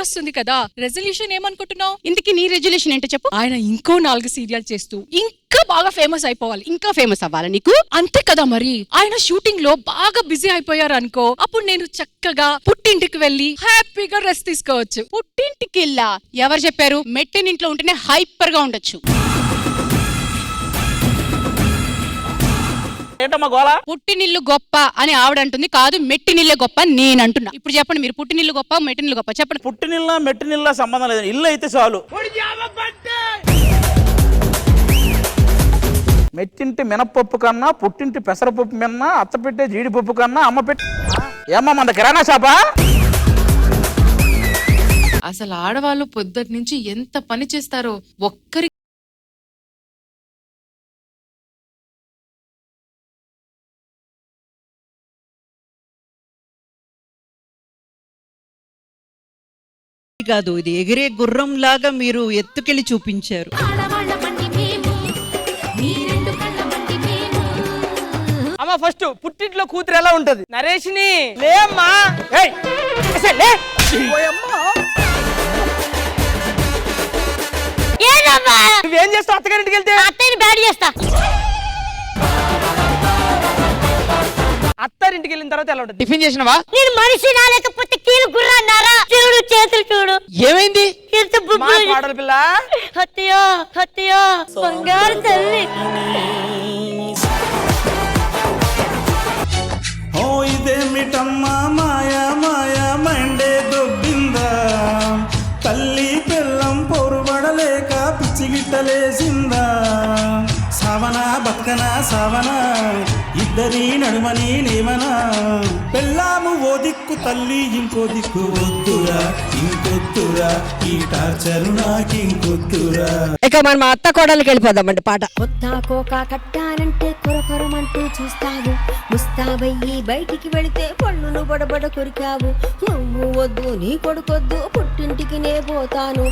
వస్తుంది కదా, రెజల్యూషన్ ఏమనుకుంటున్నావు? ఇంతకీ నీ రెజల్యూషన్ ఏంటో చెప్పు. ఆయన ఇంకో 4 సీరియల్ చేస్తూ ఇంకా బాగా ఫేమస్ అయిపోవాలి. ఇంకా ఫేమస్ అవ్వాలా నీకు? అంతే కదా మరి. ఆయన షూటింగ్ లో బాగా బిజీ అయిపోయారు అనుకో, అప్పుడు నేను చక్కగా పుట్టింటికి వెళ్లి హ్యాపీగా రెస్ట్ తీసుకోవచ్చు. పుట్టింటికి వెళ్ళా? ఎవరు చెప్పారు? మెట్టినింట్లో ఉంటేనే హైపర్ గా ఉండొచ్చు. పుట్టినిల్లు గొప్ప అని ఆవిడంటుంది, కాదు మెట్టినిల్లే గొప్ప నేను అంటున్నా. ఇప్పుడు చెప్పండి, మీరు పుట్టినిల్లు గొప్ప మెట్టినిల్లు గొప్ప చెప్పండి. పుట్టినిల్లా మెట్టినిల్లా సంబంధం లేదు, ఇల్లు అయితే చాలు. మెట్టింటి మినపప్పు కన్నా పుట్టింటి పెసరపప్పు మిన్నా, అత్త పెట్టే జీడిపప్పు కన్నా అమ్మ పెట్టి ఏమ్మా మన కిరాణా షాపా? అసలు ఆడవాళ్ళు పొద్దుటి నుంచి ఎంత పని చేస్తారో ఒక్కరి కాదు, ఇది ఎగిరే గుర్రం లాగా మీరు ఎత్తుకెళ్ళి చూపించారు. అమ్మ ఫస్ట్ పుట్టింట్లో కూతురు ఎలా ఉంటది? నరేష్ని లేమ్మా. నువ్వేం చేస్తావు అత్తగారింటికి వెళ్తే? అత్తయ్యని బ్యాడ్ చేస్తా. అత్తారింటికి వెళ్ళిన తర్వాత ఎలా ఉంటుంది? టిఫిన్ చేసినవా? నేను మనిషి నా లేకపోతే కీలు గుర్రన్నారా? చూడు చేతులు చూడు. ఏమైంది? ఎంత బుబ్బు పాడల పిల్ల. హత్యో హత్యో బంగారు తల్లి. ఓ ఇదేమిటమ్మా మాయా మాయా మండే దొబ్బిందా, తల్లి పిల్లం పొరుబడలేక పిచ్చిగిట్టలేసిందా, సావనా బతుకనా సావనా ఇద్దరి నడుమని నేమనా, పెళ్ళాము ఓ దిక్కు తల్లి ఇంకో దిక్కు, వద్దురా ఇంకొద్దురా ఈ టార్చరు నాకింకొద్దురా. ఇక మనం మా అత్త కోడలికి వెళ్ళిపోదామండి పాట. కొత్త కోక కట్టానంటే కొరకొరమంటూ చూస్తావు, ముస్తాబయ్యి బయటికి వెళితే పళ్ళును బడబడ కొరికావు. నువ్వు వద్దు నీ కొడుకొద్దు పుట్టింటికి నే పోతాను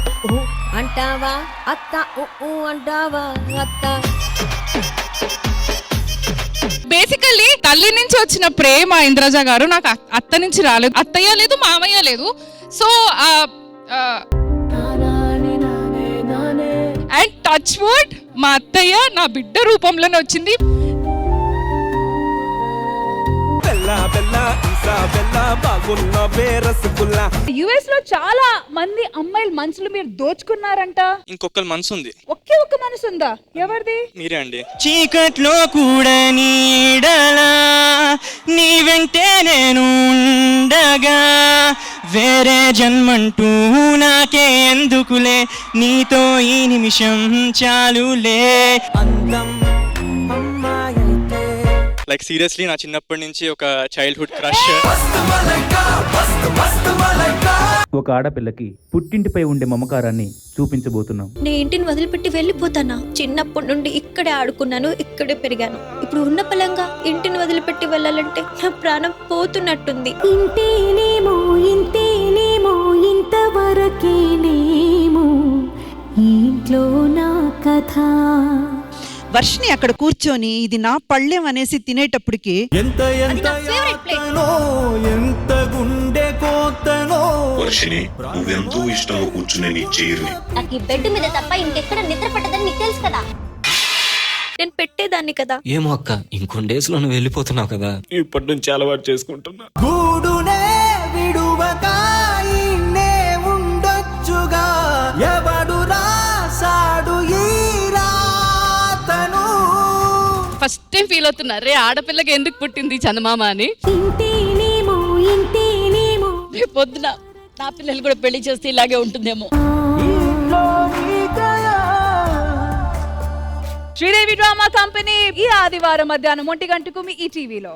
అంటావా అత్త? అంటావా అత్త? బేసికల్లీ తల్లి నుంచి వచ్చిన ప్రేమ ఇంద్రజ గారు నాకు అత్త నుంచి రాలేదు, అత్తయ్య లేదు మామయ్య లేదు. సో అండ్ టచ్ వుడ్ మా అత్తయ్య నా బిడ్డ రూపంలోనే వచ్చింది. యుఎస్ లో చాలా మంది అమ్మాయిల మనసులు మీరు దోచుకున్నారంట. ఇంకొకరి మనసు ఉంది. ఒకే ఒక్క మనసు ఉందా? ఎవరిది? మీరే అండి. చీకట్లో కూడా నీడలా నీ వెంటే నేను ఉండగా, వేరే జన్మంటూ నాకే ఎందుకులే, నీతో ఈ నిమిషం చాలులే. అందం లైక్ సీరియస్లీ నా చిన్నప్పటి నుంచి ఒక చైల్డ్హుడ్ క్రష్. ఒక ఆడపిల్లకి పుట్టింటిపై ఉండే మమకారాన్ని చూపించబోతున్నాం. నేను ఇంటిని వదిలిపెట్టి వెళ్ళిపోతానా? చిన్నప్పటి నుండి ఇక్కడే ఆడుకున్నాను, ఇక్కడే పెరిగాను. ఇప్పుడు ఉన్న పలంగా ఇంటిని వదిలిపెట్టి వెళ్ళాలంటే నా ప్రాణం పోతున్నట్టుంది. ఇంతేనేమో ఇంతేనేమో ఇంతవరకేనేమో ఇంట్లో నా కథ. వర్షిని అక్కడ కూర్చొని ఇది నా పళ్ళెం అనేసి తినేటప్పటికి ఎంత ఎంత ఎంత గుండె కోతనో. వర్షిని నువ్వెంతో ఇష్టంగా కూర్చునే నీ చైర్ని నాకు ఈ బెడ్ మీద తప్ప ఇంకెక్కడ నిద్ర పట్టదని నీకు తెలుసు కదా. నేను పెట్టేదాన్ని కదా. ఏమో అక్క, ఇంకొన్ని డేస్ లో నువ్వు వెళ్ళిపోతున్నావు కదా, ఇప్పటి నుంచి అలవాటు చేసుకుంటున్నా. గూడునే విడువక ఇన్నే ఉండొచ్చుగా, ఎవడు రాసాడు ఈ రాతను. ఫస్ట్ టైం ఫీల్ అవుతున్నా, రే ఆడపిల్లకి ఎందుకు పుట్టింది చందమామ అని. పొద్దున నా పిల్లలు కూడా పెళ్లి చేస్తే ఇలాగే ఉంటుందేమో. శ్రీదేవి డ్రామా కంపెనీ ఈ ఆదివారం మధ్యాహ్నం 1 గంటకు మీ ఈ టీవీలో.